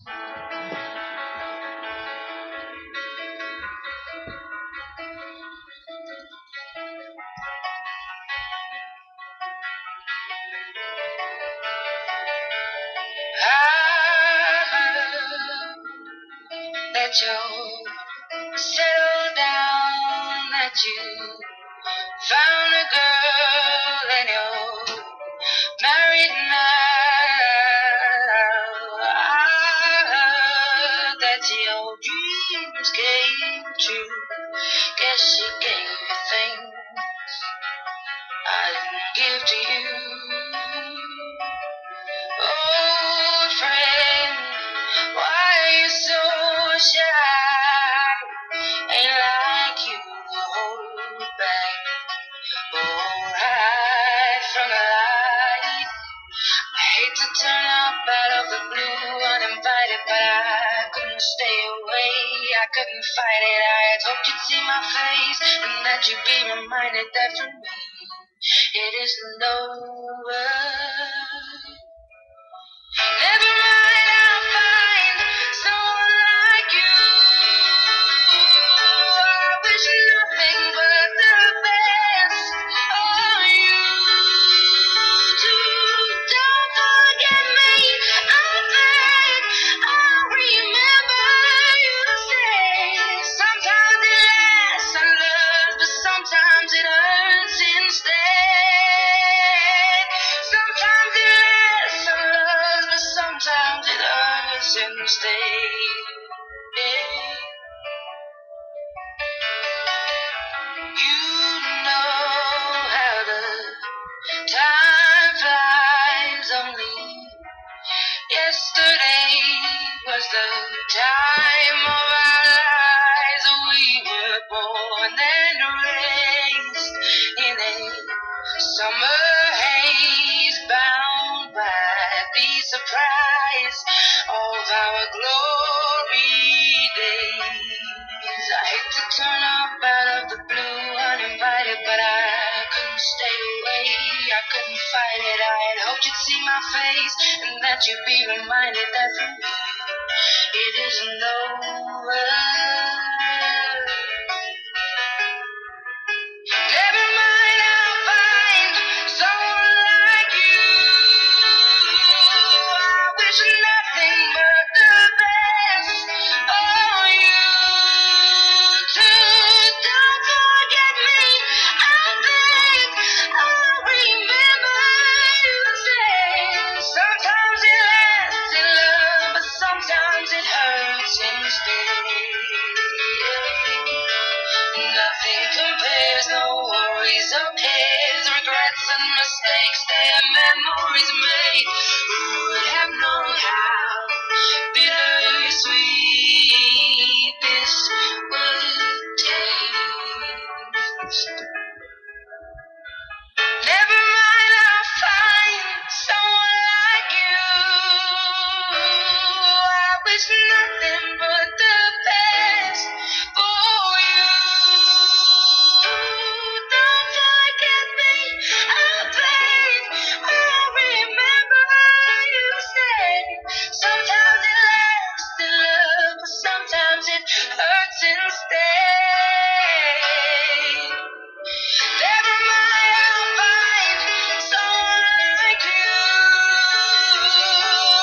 I heard that you settled down, that you found a girl and you're married now. I heard that your dreams came true. Guess she gave you things I didn't give to you. Old friend, why are you so shy? Ain't like you to hold back or hide from the light. I hate to turn up out of the blue uninvited, but I couldn't stay away. I couldn't fight it. I had hoped you'd see my face and that you'd be reminded that for me it isn't over. Never mind, I'll find someone like you. I wish nothing but the best for you too. Don't forget me, I beg. I'll remember you to say. Sometimes it lasts and loves, but sometimes it hurts instead. Sometimes it lasts and loves, but sometimes it hurts instead. You know how the time flies. Only yesterday was the time of our lives. We were born and raised in a summer haze, bound by the surprise of our glory days. I hate to turn up out of the blue uninvited, but I couldn't stay away. I couldn't fight it. I had hoped you'd see my face and that you'd be reminded that for me it isn't over. Never mind, I'll find someone like you. I wish nothing but the best for you too. Don't forget me, I beg. I'll remember you to say. Sometimes it lasts in love, but sometimes it hurts instead. Nothing compares, no worries or cares, regrets and mistakes, their memories made. Who would have known how bittersweet this would taste? Never mind, I'll find someone like you. I wish nothing but the best for you. Don't forget me, I beg. I'll remember you say. Sometimes it lasts in love, but sometimes it hurts instead. Never mind, I'll find someone like you.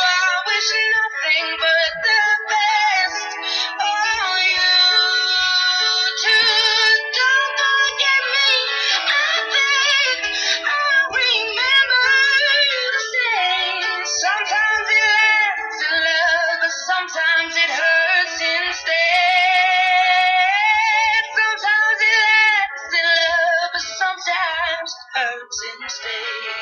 I wish nothing but the best for you too. Don't forget me, I beg. I'll remember you to say. Sometimes it lasts in love, but sometimes it hurts instead. Sometimes it lasts in love, but sometimes hurts instead.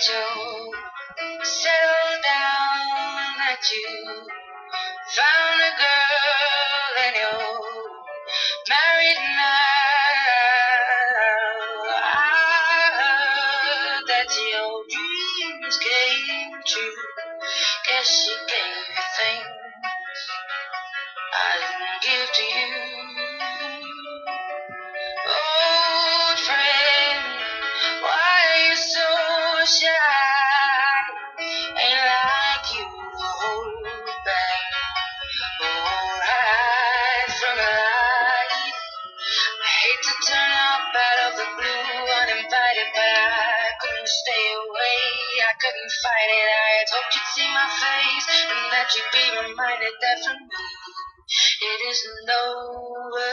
you settle down, that you found a girl and you're married now. I heard that your dreams came true. Guess she gave you things I didn't give to you. Old friend, why are you so shy? Ain't like you hold back or hide from the light. I hate to turn up out of the blue uninvited, but I couldn't stay away. I couldn't fight it. I had hoped you'd see my face and that you'd be reminded that for me it isn't over.